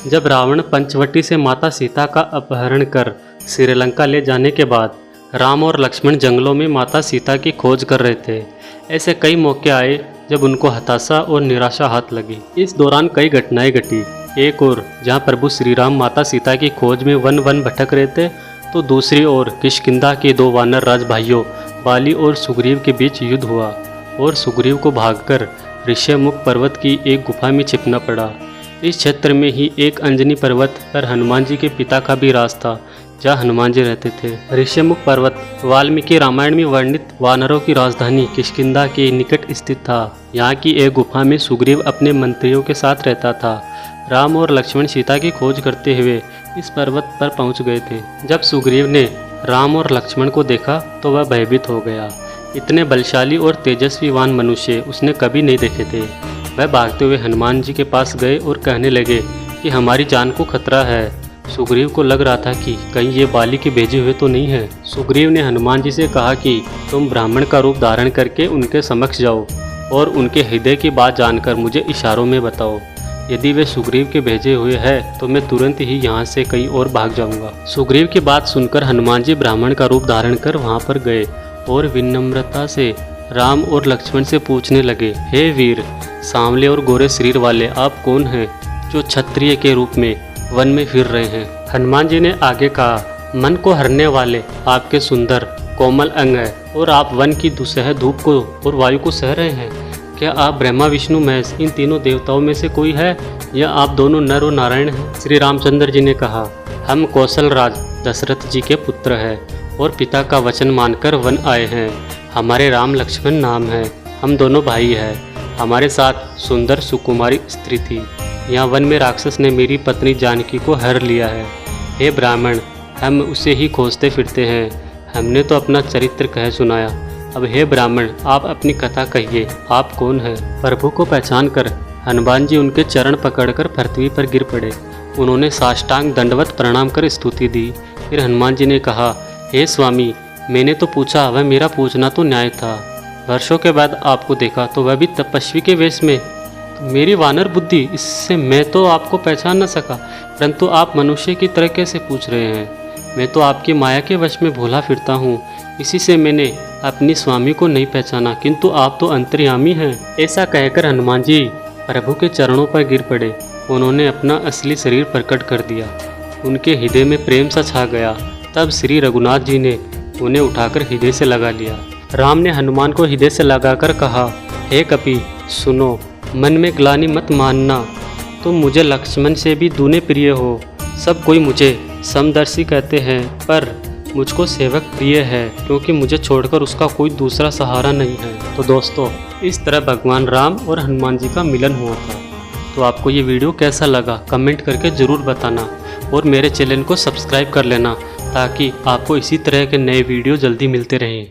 जब रावण पंचवटी से माता सीता का अपहरण कर श्रीलंका ले जाने के बाद राम और लक्ष्मण जंगलों में माता सीता की खोज कर रहे थे। ऐसे कई मौके आए जब उनको हताशा और निराशा हाथ लगी। इस दौरान कई घटनाएं घटी। एक ओर जहां प्रभु श्री राम माता सीता की खोज में वन वन भटक रहे थे, तो दूसरी ओर किष्किंधा के दो वानर राज भाइयों बाली और सुग्रीव के बीच युद्ध हुआ और सुग्रीव को भागकर ऋष्यमुख पर्वत की एक गुफा में छिपना पड़ा। इस क्षेत्र में ही एक अंजनी पर्वत पर हनुमान जी के पिता का भी राज था, जहाँ हनुमान जी रहते थे। ऋष्यमुख पर्वत वाल्मीकि रामायण में वर्णित वानरों की राजधानी किष्किंधा के निकट स्थित था। यहाँ की एक गुफा में सुग्रीव अपने मंत्रियों के साथ रहता था। राम और लक्ष्मण सीता की खोज करते हुए इस पर्वत पर पहुंच गए थे। जब सुग्रीव ने राम और लक्ष्मण को देखा तो वह भयभीत हो गया। इतने बलशाली और तेजस्वीवान मनुष्य उसने कभी नहीं देखे थे। वह भागते हुए हनुमान जी के पास गए और कहने लगे कि हमारी जान को खतरा है। सुग्रीव को लग रहा था कि कहीं ये बाली के भेजे हुए तो नहीं है। सुग्रीव ने हनुमान जी से कहा कि तुम ब्राह्मण का रूप धारण करके उनके समक्ष जाओ और उनके हृदय की बात जानकर मुझे इशारों में बताओ। यदि वे सुग्रीव के भेजे हुए हैं तो मैं तुरंत ही यहाँ से कहीं और भाग जाऊंगा। सुग्रीव की बात सुनकर हनुमान जी ब्राह्मण का रूप धारण कर वहाँ पर गए और विनम्रता से राम और लक्ष्मण से पूछने लगे, हे वीर, सांवले और गोरे शरीर वाले आप कौन हैं जो क्षत्रिय के रूप में वन में फिर रहे हैं? हनुमान जी ने आगे कहा, मन को हरने वाले आपके सुंदर कोमल अंग है और आप वन की दुसह धूप को और वायु को सह रहे हैं। क्या आप ब्रह्मा विष्णु महेश इन तीनों देवताओं में से कोई है या आप दोनों नर और नारायण हैं? श्री रामचंद्र जी ने कहा, हम कौशल राज दशरथ जी के पुत्र हैं और पिता का वचन मानकर वन आए हैं। हमारे राम लक्ष्मण नाम है। हम दोनों भाई हैं। हमारे साथ सुंदर सुकुमारी स्त्री थी। यहाँ वन में राक्षस ने मेरी पत्नी जानकी को हर लिया है। हे ब्राह्मण, हम उसे ही खोजते फिरते हैं। हमने तो अपना चरित्र कह सुनाया। अब हे ब्राह्मण, आप अपनी कथा कहिए, आप कौन हैं? प्रभु को पहचान कर हनुमान जी उनके चरण पकड़कर पृथ्वी पर गिर पड़े। उन्होंने साष्टांग दंडवत प्रणाम कर स्तुति दी। फिर हनुमान जी ने कहा, हे स्वामी, मैंने तो पूछा, वह मेरा पूछना तो न्याय था। वर्षों के बाद आपको देखा तो वह भी तपस्वी के वेश में। तो मेरी वानर बुद्धि, इससे मैं तो आपको पहचान न सका, परंतु आप मनुष्य की तरह कैसे पूछ रहे हैं? मैं तो आपकी माया के वश में भूला फिरता हूँ। इसी से मैंने अपनी स्वामी को नहीं पहचाना, किंतु आप तो अंतर्यामी हैं। ऐसा कहकर हनुमान जी प्रभु के चरणों पर गिर पड़े। उन्होंने अपना असली शरीर प्रकट कर दिया। उनके हृदय में प्रेम सा छा गया। तब श्री रघुनाथ जी ने उन्हें उठाकर हृदय से लगा लिया। राम ने हनुमान को हृदय से लगाकर कहा, हे कपि सुनो, मन में ग्लानि मत मानना। तुम मुझे लक्ष्मण से भी दूने प्रिय हो। सब कोई मुझे समदर्शी कहते हैं, पर मुझको सेवक प्रिय है, क्योंकि मुझे छोड़कर उसका कोई दूसरा सहारा नहीं है। तो दोस्तों, इस तरह भगवान राम और हनुमान जी का मिलन हुआ था। तो आपको ये वीडियो कैसा लगा कमेंट करके ज़रूर बताना और मेरे चैनल को सब्सक्राइब कर लेना, ताकि आपको इसी तरह के नए वीडियो जल्दी मिलते रहें।